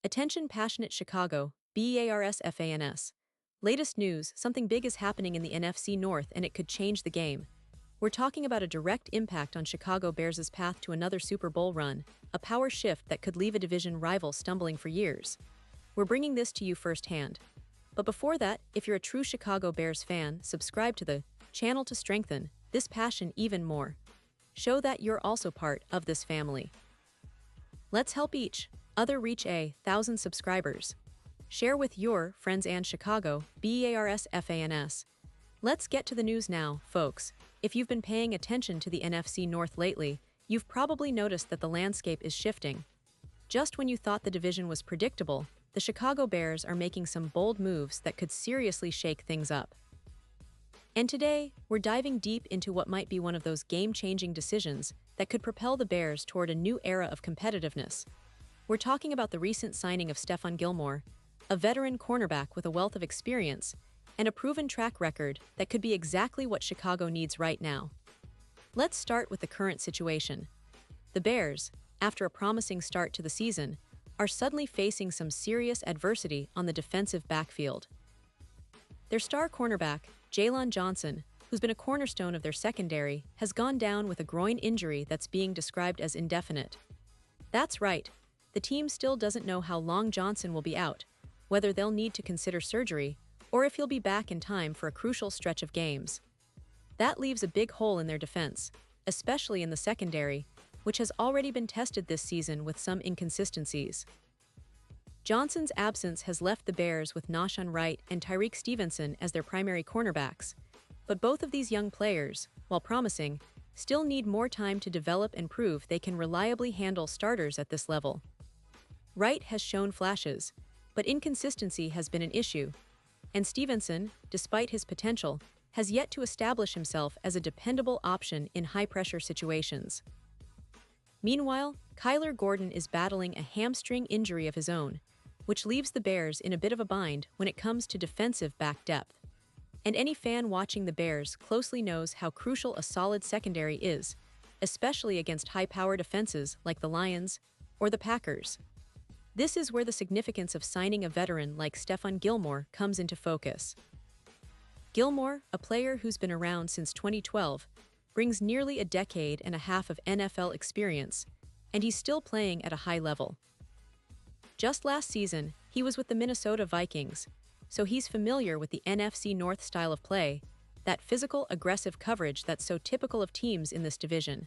Attention passionate Chicago, Bears fans. Latest news, something big is happening in the NFC North and it could change the game. We're talking about a direct impact on Chicago Bears' path to another Super Bowl run, a power shift that could leave a division rival stumbling for years. We're bringing this to you firsthand. But before that, if you're a true Chicago Bears fan, subscribe to the channel to strengthen this passion even more. Show that you're also part of this family. Let's help each other reach 1,000 subscribers. Share with your friends and Chicago Bears fans. Let's get to the news now, folks. If you've been paying attention to the NFC North lately, you've probably noticed that the landscape is shifting. Just when you thought the division was predictable, the Chicago Bears are making some bold moves that could seriously shake things up. And today, we're diving deep into what might be one of those game-changing decisions that could propel the Bears toward a new era of competitiveness. We're talking about the recent signing of Stephon Gilmore, a veteran cornerback with a wealth of experience and a proven track record that could be exactly what Chicago needs right now. Let's start with the current situation. The Bears, after a promising start to the season, are suddenly facing some serious adversity on the defensive backfield. Their star cornerback, Jaylon Johnson, who's been a cornerstone of their secondary, has gone down with a groin injury that's being described as indefinite. That's right, the team still doesn't know how long Johnson will be out, whether they'll need to consider surgery, or if he'll be back in time for a crucial stretch of games. That leaves a big hole in their defense, especially in the secondary, which has already been tested this season with some inconsistencies. Johnson's absence has left the Bears with Nahshon Wright and Tyreek Stevenson as their primary cornerbacks, but both of these young players, while promising, still need more time to develop and prove they can reliably handle starters at this level. Wright has shown flashes, but inconsistency has been an issue, and Stevenson, despite his potential, has yet to establish himself as a dependable option in high-pressure situations. Meanwhile, Kyler Gordon is battling a hamstring injury of his own, which leaves the Bears in a bit of a bind when it comes to defensive back depth. And any fan watching the Bears closely knows how crucial a solid secondary is, especially against high-powered offenses like the Lions or the Packers. This is where the significance of signing a veteran like Stephon Gilmore comes into focus. Gilmore, a player who's been around since 2012, brings nearly a decade and a half of NFL experience, and he's still playing at a high level. Just last season, he was with the Minnesota Vikings, so he's familiar with the NFC North style of play, that physical, aggressive coverage that's so typical of teams in this division.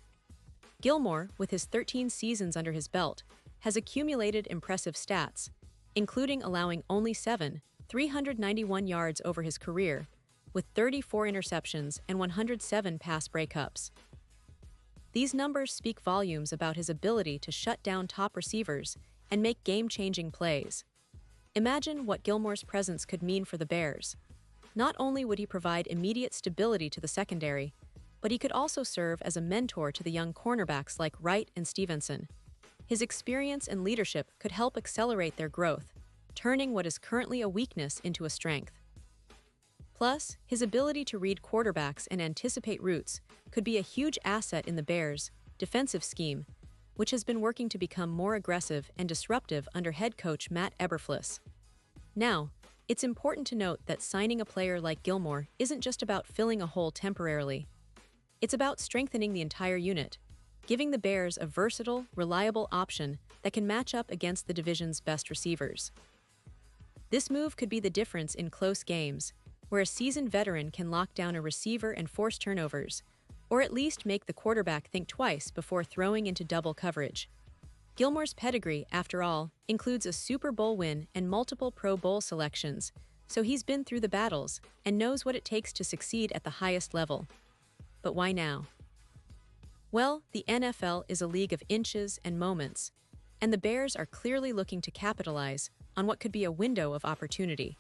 Gilmore, with his 13 seasons under his belt, has accumulated impressive stats, including allowing only 391 yards over his career, with 34 interceptions and 107 pass breakups. These numbers speak volumes about his ability to shut down top receivers and make game-changing plays. Imagine what Gilmore's presence could mean for the Bears. Not only would he provide immediate stability to the secondary, but he could also serve as a mentor to the young cornerbacks like Wright and Stevenson. His experience and leadership could help accelerate their growth, turning what is currently a weakness into a strength. Plus, his ability to read quarterbacks and anticipate routes could be a huge asset in the Bears' defensive scheme, which has been working to become more aggressive and disruptive under head coach Matt Eberflus. Now, it's important to note that signing a player like Gilmore isn't just about filling a hole temporarily. It's about strengthening the entire unit, giving the Bears a versatile, reliable option that can match up against the division's best receivers. This move could be the difference in close games, where a seasoned veteran can lock down a receiver and force turnovers, or at least make the quarterback think twice before throwing into double coverage. Gilmore's pedigree, after all, includes a Super Bowl win and multiple Pro Bowl selections, so he's been through the battles and knows what it takes to succeed at the highest level. But why now? Well, the NFL is a league of inches and moments, and the Bears are clearly looking to capitalize on what could be a window of opportunity.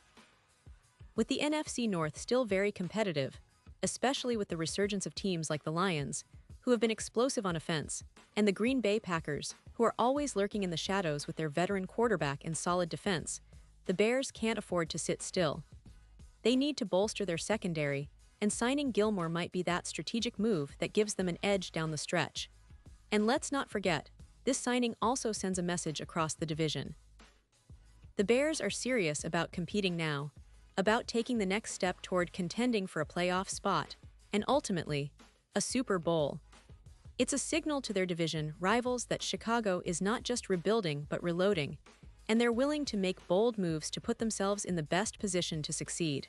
With the NFC North still very competitive, especially with the resurgence of teams like the Lions, who have been explosive on offense, and the Green Bay Packers, who are always lurking in the shadows with their veteran quarterback and solid defense, the Bears can't afford to sit still. They need to bolster their secondary, and signing Gilmore might be that strategic move that gives them an edge down the stretch. And let's not forget, this signing also sends a message across the division. The Bears are serious about competing now, about taking the next step toward contending for a playoff spot, and ultimately, a Super Bowl. It's a signal to their division rivals that Chicago is not just rebuilding but reloading, and they're willing to make bold moves to put themselves in the best position to succeed.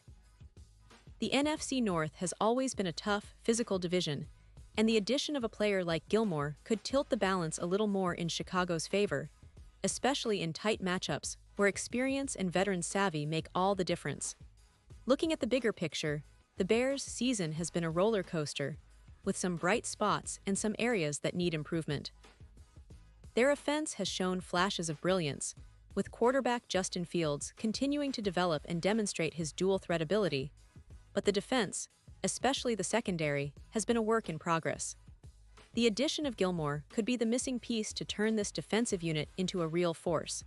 The NFC North has always been a tough, physical division, and the addition of a player like Gilmore could tilt the balance a little more in Chicago's favor, especially in tight matchups where experience and veteran savvy make all the difference. Looking at the bigger picture, the Bears' season has been a roller coaster, with some bright spots and some areas that need improvement. Their offense has shown flashes of brilliance, with quarterback Justin Fields continuing to develop and demonstrate his dual-threat ability, but the defense, especially the secondary, has been a work in progress. The addition of Gilmore could be the missing piece to turn this defensive unit into a real force.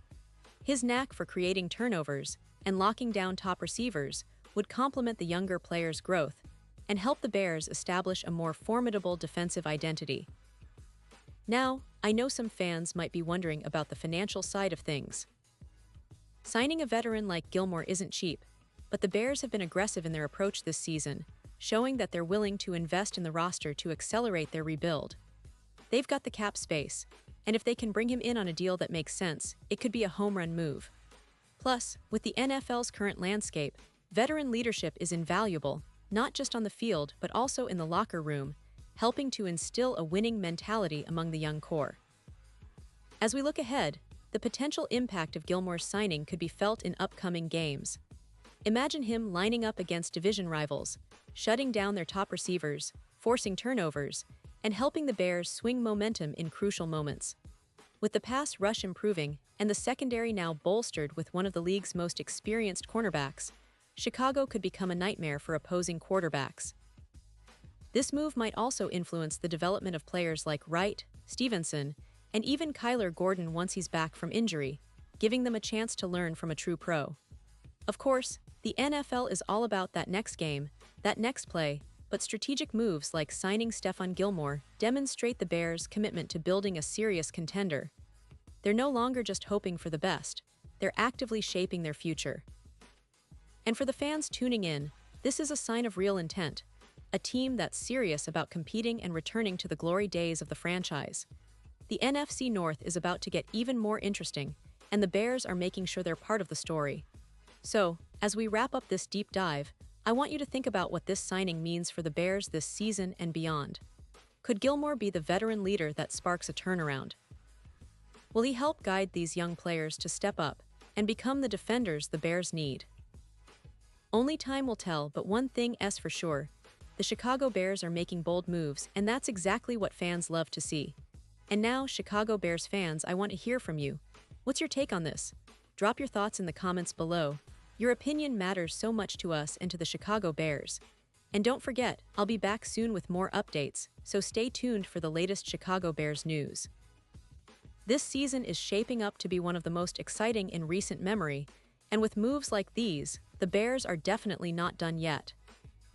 His knack for creating turnovers and locking down top receivers would complement the younger players' growth and help the Bears establish a more formidable defensive identity. Now, I know some fans might be wondering about the financial side of things. Signing a veteran like Gilmore isn't cheap, but the Bears have been aggressive in their approach this season, showing that they're willing to invest in the roster to accelerate their rebuild. They've got the cap space, and if they can bring him in on a deal that makes sense, it could be a home run move. Plus, with the NFL's current landscape, veteran leadership is invaluable, not just on the field but also in the locker room, helping to instill a winning mentality among the young core. As we look ahead, the potential impact of Gilmore's signing could be felt in upcoming games. Imagine him lining up against division rivals, shutting down their top receivers, forcing turnovers, and helping the Bears swing momentum in crucial moments. With the pass rush improving and the secondary now bolstered with one of the league's most experienced cornerbacks, Chicago could become a nightmare for opposing quarterbacks. This move might also influence the development of players like Wright, Stevenson, and even Kyler Gordon once he's back from injury, giving them a chance to learn from a true pro. Of course, the NFL is all about that next game, that next play, but strategic moves like signing Stephon Gilmore demonstrate the Bears' commitment to building a serious contender. They're no longer just hoping for the best, they're actively shaping their future. And for the fans tuning in, this is a sign of real intent, a team that's serious about competing and returning to the glory days of the franchise. The NFC North is about to get even more interesting, and the Bears are making sure they're part of the story. So, as we wrap up this deep dive, I want you to think about what this signing means for the Bears this season and beyond. Could Gilmore be the veteran leader that sparks a turnaround? Will he help guide these young players to step up and become the defenders the Bears need? Only time will tell, but one thing is for sure. The Chicago Bears are making bold moves, and that's exactly what fans love to see. And now, Chicago Bears fans, I want to hear from you. What's your take on this? Drop your thoughts in the comments below. Your opinion matters so much to us and to the Chicago Bears. And don't forget, I'll be back soon with more updates, so stay tuned for the latest Chicago Bears news. This season is shaping up to be one of the most exciting in recent memory, and with moves like these, the Bears are definitely not done yet.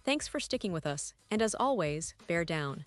Thanks for sticking with us, and as always, bear down.